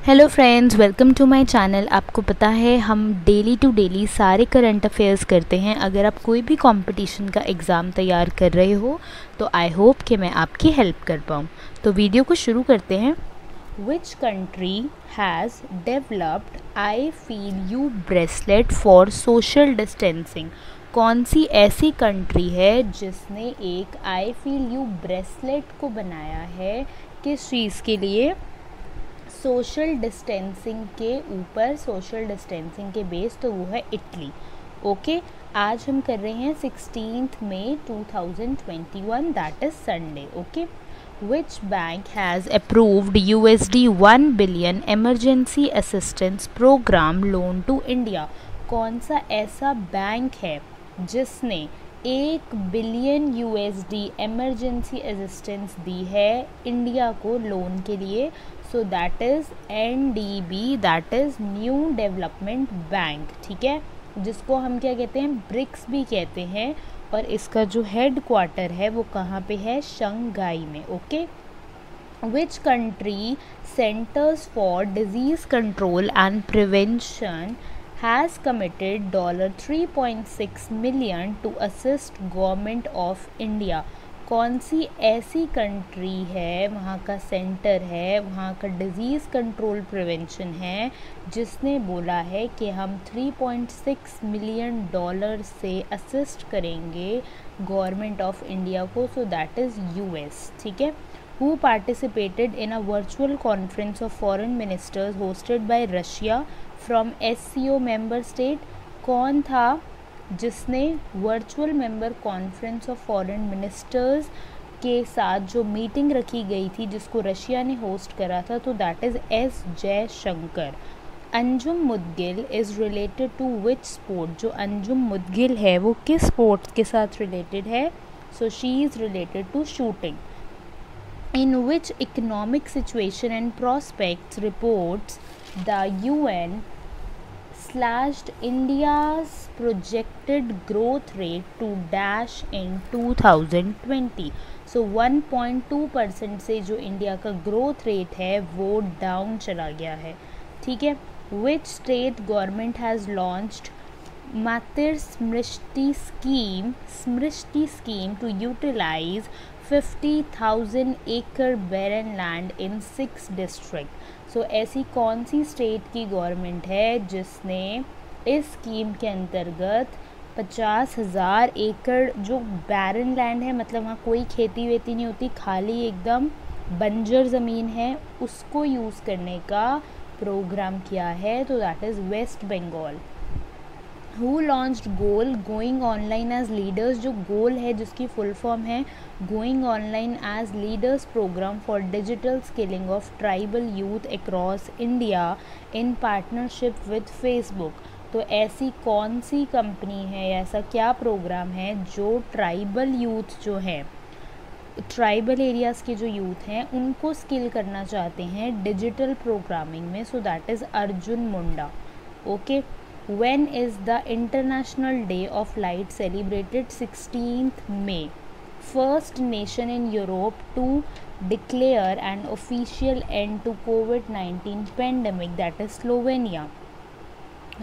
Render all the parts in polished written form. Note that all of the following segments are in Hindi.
Hello friends, welcome to my channel. आपको पता है हम डेली टू डेली सारे करंट अफेयर्स करते हैं। अगर आप कोई भी कंपटीशन का एग्ज़ाम तैयार कर रहे हो तो आई होप कि मैं आपकी हेल्प कर पाऊँ। तो वीडियो को शुरू करते हैं। Which country has developed I feel you bracelet for social distancing? कौन सी ऐसी कंट्री है जिसने एक आई फील यू ब्रेसलेट को बनाया है? किस चीज़ के लिए? सोशल डिस्टेंसिंग के ऊपर, सोशल डिस्टेंसिंग के बेस, तो वो है इटली। ओके, आज हम कर रहे हैं 16 मई 2021, that is Sunday. Okay, which bank has approved USD 1 billion emergency assistance program loan to India? कौन सा ऐसा बैंक है जिसने 1 बिलियन USD एमरजेंसी असिस्टेंस दी है इंडिया को लोन के लिए? So that is NDB, that is new development bank. ठीक है, जिसको हम क्या कहते हैं, ब्रिक्स भी कहते हैं। और इसका जो हेड क्वार्टर है वो कहाँ पे है? शंघाई में। Okay, which country centres for disease control and prevention has committed $3.6 million to assist government of India? कौन सी ऐसी कंट्री है, वहाँ का सेंटर है, वहाँ का डिज़ीज़ कंट्रोल प्रिवेंशन है, जिसने बोला है कि हम $3.6 मिलियन से असिस्ट करेंगे गवर्नमेंट ऑफ इंडिया को? सो दैट इज़ US। ठीक है, who participated in a virtual conference of foreign ministers hosted by Russia from SCO member state? कौन था जिसने virtual member conference of foreign ministers के साथ जो मीटिंग रखी गई थी जिसको रशिया ने होस्ट करा था? तो that is S Jaishankar. Anjum Moudgil is related to which sport? जो अंजुम मुदगिल है वो किस स्पोर्ट्स के साथ रिलेटेड है? So she is related to shooting. In which economic situation and prospects reports the UN slashed India's projected growth rate to dash in 2020? So 1.2% से जो इंडिया का ग्रोथ रेट है वो डाउन चला गया है। ठीक है, which state government has launched Matir Smriti scheme to utilize 50,000 acre barren land in 6 district? सो ऐसी कौन सी स्टेट की गवर्नमेंट है जिसने इस स्कीम के अंतर्गत 50,000 एकड़ जो बैरन लैंड है, मतलब वहाँ कोई खेती वेती नहीं होती, खाली एकदम बंजर ज़मीन है, उसको यूज़ करने का प्रोग्राम किया है? तो that is West Bengal. Who launched GOAL going online as leaders? जो गोल है जिसकी फुल फॉर्म है going online as leaders program for digital skilling of tribal youth across India in partnership with Facebook? तो ऐसी कौन सी कंपनी है, ऐसा क्या प्रोग्राम है जो ट्राइबल यूथ जो है, ट्राइबल एरियाज़ के जो यूथ हैं उनको स्किल करना चाहते हैं डिजिटल प्रोग्रामिंग में? सो that is Arjun Munda. Okay, when is the International Day of Light celebrated? 16th May. First nation in Europe to declare an official end to COVID-19 pandemic, that is Slovenia.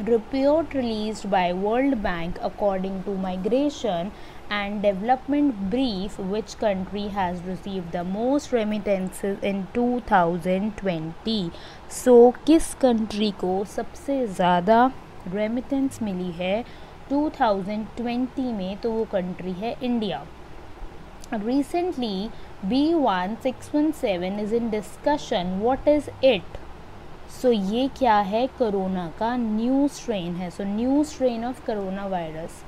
Report released by World Bank according to Migration and Development Brief, which country has received the most remittances in 2020? So किस कंट्री को सबसे ज़्यादा रेमिटेंस मिली है 2020 में? तो वो कंट्री है India. Recently B1617 is in discussion, what is it? So ये क्या है? कोरोना का न्यू स्ट्रेन है। So new strain of corona virus.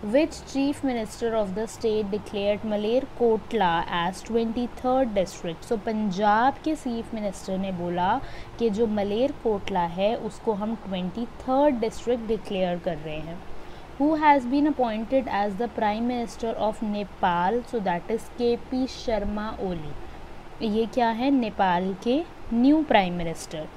Which chief minister of the state declared Malerkotla as 23rd district? So Punjab के चीफ मिनिस्टर ने बोला कि जो मलेरकोटला है उसको हम 23rd डिस्ट्रिक्ट डिक्लेयर कर रहे हैं। Who has been appointed as the prime minister of Nepal? So that is KP Sharma Oli. ये क्या है? नेपाल के new prime minister.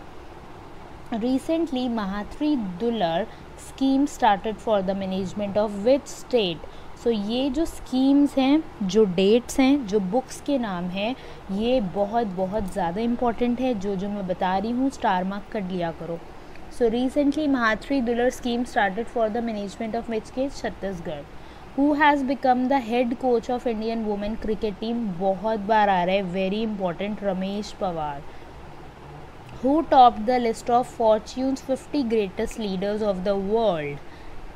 Recently, Mahatri Dular scheme started for the management of which state? सो ये जो स्कीम्स हैं, जो डेट्स हैं, जो बुक्स के नाम हैं, ये बहुत बहुत ज़्यादा इम्पॉर्टेंट है। जो मैं बता रही हूँ स्टार मार्क कर लिया करो। So recently Mahatari Dular scheme started for the management of which के Chhattisgarh. Who has become the head coach of Indian women cricket team, बहुत बार आ रहा है, very important, Ramesh Pawar. Who topped the list of Fortune's 50 greatest leaders of the world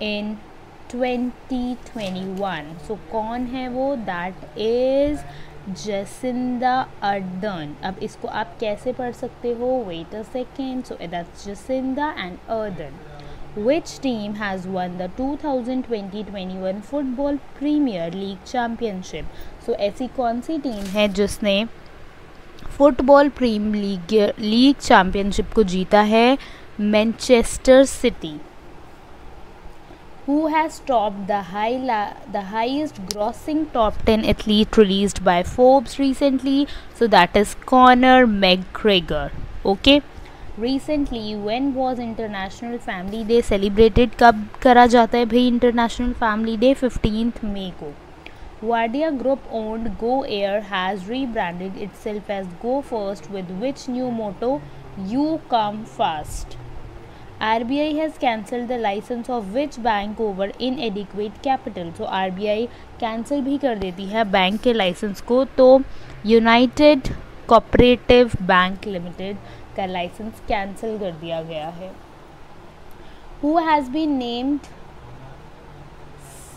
in 2021? So कौन है वो? That is Jacinda Ardern. अब इसको आप कैसे पढ़ सकते हो? Wait a second. So that's Jacinda and Ardern. Which team has won the 2020-21 Football Premier League Championship? So ऐसी कौन सी टीम है जिसने फुटबॉल प्रीमियर लीग चैम्पियनशिप को जीता है? Manchester city. Who has topped the highest grossing top 10 athlete released by Forbes recently? So that is Conor McGregor. Okay. Recently, when was International Family Day celebrated? कब करा जाता है भाई इंटरनेशनल फैमिली डे? 15 मई को। Wadia Group owned Go Air has rebranded itself as Go First with which new motto? You come fast. RBI has cancelled the license of which bank over inadequate capital? So RBI cancel भी कर देती है बैंक के लाइसेंस को, तो यूनाइटेड कोऑपरेटिव बैंक लिमिटेड का लाइसेंस कैंसिल कर दिया गया है। Who has been named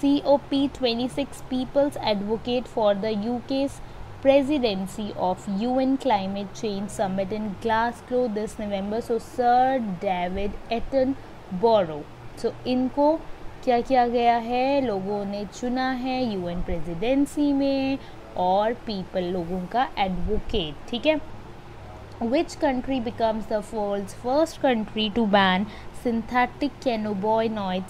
COP26 People's Advocate for the UK's presidency of UN Climate Change Summit in Glasgow this November? So Sir David Attenborough. So इनको क्या किया गया है? लोगों ने चुना है UN प्रेसिडेंसी में, और पीपल लोगों का एडवोकेट, ठीक है। Which country becomes the world's first country to ban synthetic cannabinoid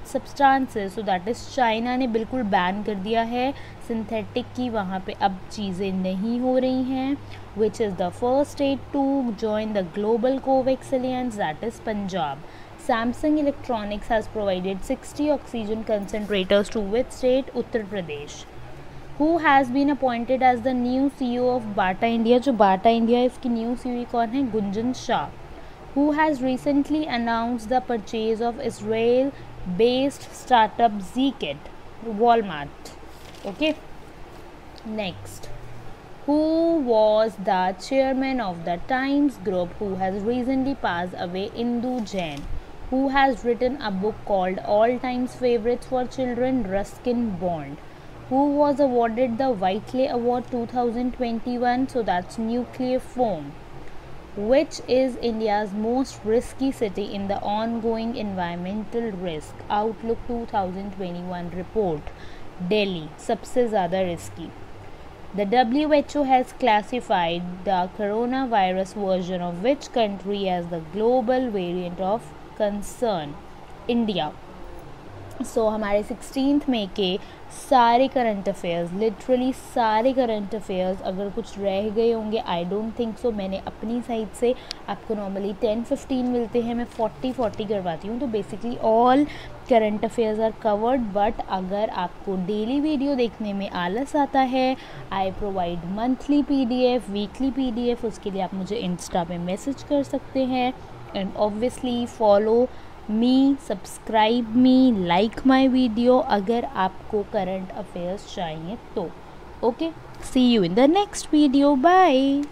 substances? So that is China ने बिल्कुल बैन कर दिया है सिंथेटिक की, वहाँ पे अब चीज़ें नहीं हो रही हैं। Which is the first state to join the global COVAX alliance? That is Punjab. Samsung Electronics has provided 60 oxygen concentrators to which state? Uttar Pradesh. Who has been appointed as the new CEO of Bata India? जो बाटा इंडिया है इसकी न्यू CEO कौन है? Gunjan Shah. Who has recently announced the purchase of Israel-based startup Zkit? Walmart. Okay. Next. Who was the chairman of the Times Group who has recently passed away? Indu Jain. Who has written a book called All Times Favorites for Children? Ruskin Bond. Who was awarded the Whiteley Award 2021? So that's Nuclear Foam. Which is India's most risky city in the ongoing environmental risk Outlook 2021 report? Delhi, सबसे ज़्यादा risky. The WHO has classified the coronavirus version of which country as the global variant of concern? India. सो हमारे 16 मई के सारे करंट अफेयर्स, लिटरली सारे करंट अफेयर्स, अगर कुछ रह गए होंगे आई डोंट थिंक सो, मैंने अपनी साइड से, आपको नॉर्मली 10-15 मिलते हैं, मैं 40 करवाती हूँ, तो basically all current affairs are covered. But अगर आपको डेली वीडियो देखने में आलस आता है, I provide monthly PDF, weekly PDF, उसके लिए आप मुझे इंस्टा पे मैसेज कर सकते हैं। And obviously follow me, subscribe me, like my video अगर आपको करंट अफेयर्स चाहिए तो। Okay, see you in the next video, bye.